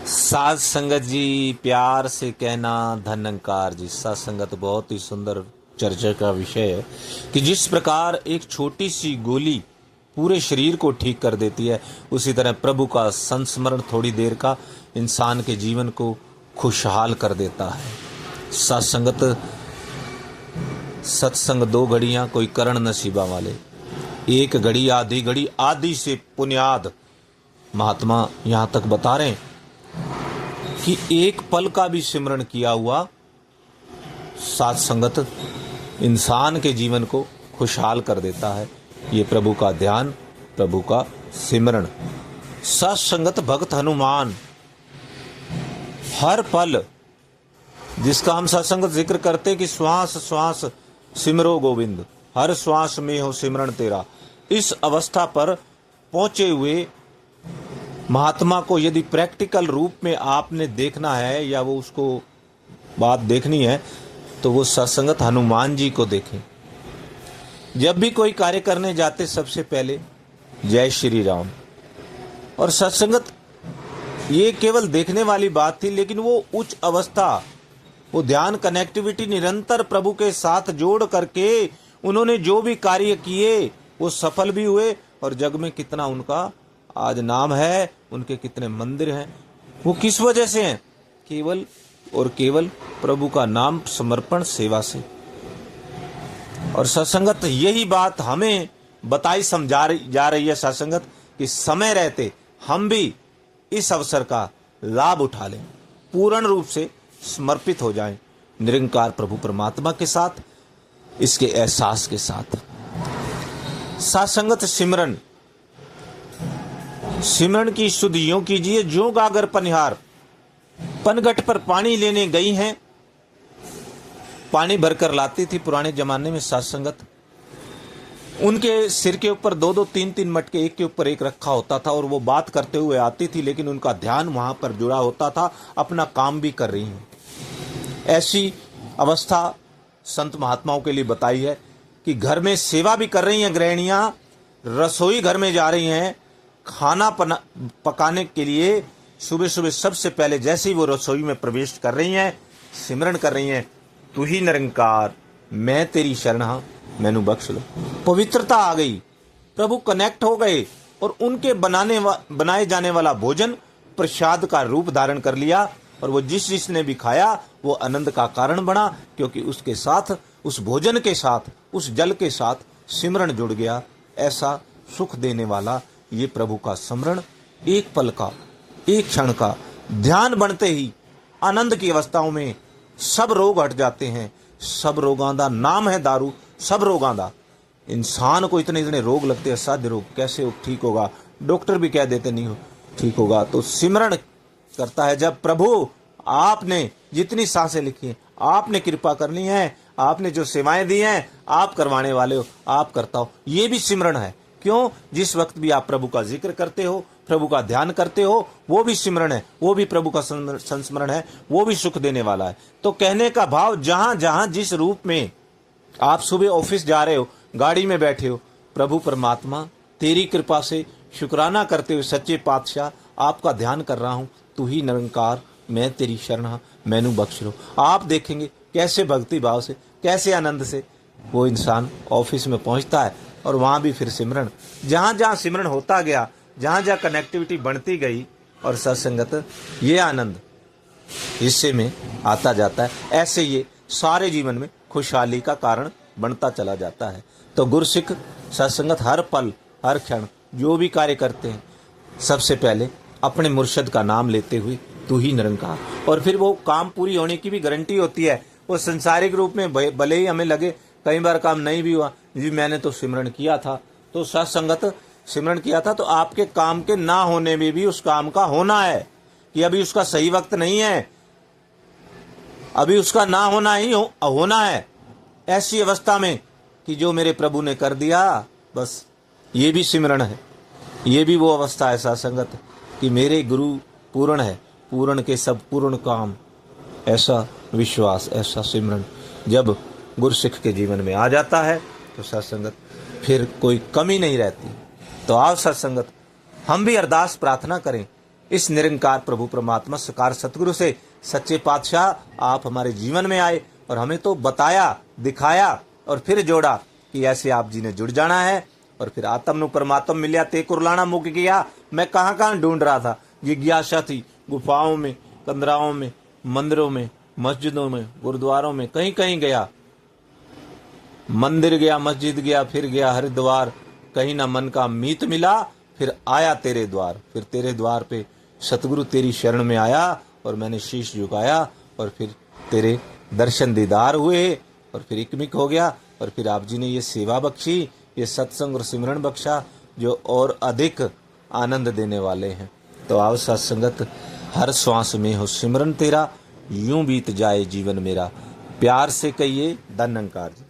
साध संगत जी, प्यार से कहना धनंकार जी। साध संगत बहुत ही सुंदर चर्चा का विषय है कि जिस प्रकार एक छोटी सी गोली पूरे शरीर को ठीक कर देती है, उसी तरह प्रभु का संस्मरण थोड़ी देर का इंसान के जीवन को खुशहाल कर देता है। साध संगत सत्संग दो घड़ियां कोई करण नसीबा वाले, एक घड़ी आधी घड़ी आदि से पुण्याद। महात्मा यहाँ तक बता रहे हैं कि एक पल का भी सिमरण किया हुआ साध संगत इंसान के जीवन को खुशहाल कर देता है। ये प्रभु का ध्यान, प्रभु का सिमरण। साध संगत भक्त हनुमान हर पल, जिसका हम सत्संगत जिक्र करते कि श्वास श्वास सिमरो गोविंद, हर श्वास में हो सिमरण तेरा। इस अवस्था पर पहुंचे हुए महात्मा को यदि प्रैक्टिकल रूप में आपने देखना है या वो उसको बात देखनी है तो वो सत्संगत हनुमान जी को देखें। जब भी कोई कार्य करने जाते सबसे पहले जय श्री राम। और सत्संगत ये केवल देखने वाली बात थी, लेकिन वो उच्च अवस्था, वो ध्यान कनेक्टिविटी निरंतर प्रभु के साथ जोड़ करके उन्होंने जो भी कार्य किए वो सफल भी हुए। और जग में कितना उनका आज नाम है, उनके कितने मंदिर हैं। वो किस वजह से हैं? केवल और केवल प्रभु का नाम समर्पण सेवा से। और सत्संगत यही बात हमें बताई समझा जा रही है सत्संगत कि समय रहते हम भी इस अवसर का लाभ उठा लें, पूर्ण रूप से समर्पित हो जाएं निरंकार प्रभु परमात्मा के साथ, इसके एहसास के साथ। सत्संगत सिमरन की शुद्ध यूं कीजिए जो गागर पनिहार। पनघट पर पानी लेने गई हैं, पानी भरकर लाती थी पुराने जमाने में सत्संगत। उनके सिर के ऊपर दो दो तीन तीन मटके एक के ऊपर एक रखा होता था और वो बात करते हुए आती थी, लेकिन उनका ध्यान वहां पर जुड़ा होता था, अपना काम भी कर रही हैं। ऐसी अवस्था संत महात्माओं के लिए बताई है कि घर में सेवा भी कर रही हैं गृहिणियां, रसोई घर में जा रही हैं खाना पकाने के लिए। सुबह सुबह सबसे पहले जैसे ही वो रसोई में प्रवेश कर रही हैं, सिमरन कर रही हैं, तू ही निरंकार मैं तेरी शरण हाँ मैनू बख्श लो। पवित्रता आ गई, प्रभु कनेक्ट हो गए और उनके बनाए जाने वाला भोजन प्रसाद का रूप धारण कर लिया। और वो जिसने भी खाया वो आनंद का कारण बना, क्योंकि उसके साथ, उस भोजन के साथ, उस जल के साथ सिमरन जुड़ गया। ऐसा सुख देने वाला ये प्रभु का स्मरण, एक पल का, एक क्षण का ध्यान बनते ही आनंद की अवस्थाओं में सब रोग हट जाते हैं। सब रोगां दा नाम है दारू, सब रोगां दा। इंसान को इतने इतने रोग लगते हैं, असाध्य रोग, कैसे ठीक होगा, डॉक्टर भी कह देते नहीं हो ठीक होगा। तो सिमरण करता है जब प्रभु आपने जितनी सांसें लिखी हैं, आपने कृपा करनी है, आपने जो सेवाएं दी हैं आप करवाने वाले हो, आप करता हो, ये भी सिमरण है। क्यों? जिस वक्त भी आप प्रभु का जिक्र करते हो, प्रभु का ध्यान करते हो, वो भी सिमरण है, वो भी प्रभु का संस्मरण है, वो भी सुख देने वाला है। तो कहने का भाव, जहां जहां जिस रूप में आप सुबह ऑफिस जा रहे हो, गाड़ी में बैठे हो, प्रभु परमात्मा तेरी कृपा से शुक्राना करते हुए सच्चे पातशाह आपका ध्यान कर रहा हूं, तू ही निरंकार मैं तेरी शरण हाँ मैनू बख्श लो। आप देखेंगे कैसे भक्ति भाव से, कैसे आनंद से वो इंसान ऑफिस में पहुंचता है। और वहां भी फिर सिमरन, जहां जहां सिमरन होता गया, जहां जहां कनेक्टिविटी बढ़ती गई, और सत्संगत ये आनंद हिस्से में आता जाता है। ऐसे ये सारे जीवन में खुशहाली का कारण बनता चला जाता है। तो गुरसिख सत्संगत हर पल हर क्षण जो भी कार्य करते हैं, सबसे पहले अपने मुर्शद का नाम लेते हुए तू ही निरंकार। और फिर वो काम पूरी होने की भी गारंटी होती है। वो संसारिक रूप में भले ही हमें लगे कई बार काम नहीं भी हुआ, जी मैंने तो सिमरन किया था, तो सत्संगत सिमरन किया था, तो आपके काम के ना होने में भी उस काम का होना है कि अभी उसका सही वक्त नहीं है, अभी उसका ना होना ही होना है। ऐसी अवस्था में कि जो मेरे प्रभु ने कर दिया बस, ये भी सिमरन है। ये भी वो अवस्था है सत्संगत कि मेरे गुरु पूर्ण है, पूर्ण के सब पूर्ण काम। ऐसा विश्वास, ऐसा सिमरन जब गुरसिख के जीवन में आ जाता है तो सत्संगत फिर कोई कमी नहीं रहती। तो आओ सत्संगत हम भी अरदास प्रार्थना करें इस निरंकार प्रभु परमात्मा साकार सतगुरु से सच्चे पातशाह आप हमारे जीवन में आए और हमें तो बताया, दिखाया और फिर जोड़ा कि ऐसे आप जी ने जुड़ जाना है। और फिर आत्म नु परमात्मा मिलिया ते कुरलाना मुक गया। मैं कहाँ कहाँ ढूंढ रहा था, जिज्ञासा थी, गुफाओं में, कंदराओं में, मंदिरों में, मस्जिदों में, गुरुद्वारों में, कहीं कहीं गया, मंदिर गया, मस्जिद गया, फिर गया हरिद्वार, कहीं ना मन का मीत मिला। फिर आया तेरे द्वार, फिर तेरे द्वार पे सतगुरु तेरी शरण में आया और मैंने शीश झुकाया और फिर तेरे दर्शन दीदार हुए और फिर इकमिक हो गया। और फिर आप जी ने ये सेवा बख्शी, ये सत्संग और सिमरन बख्शा जो और अधिक आनंद देने वाले हैं। तो आओ सत्संगत, हर श्वास में हो सिमरन तेरा, यूं बीत जाए जीवन मेरा। प्यार से कहिए धन निरंकार जी।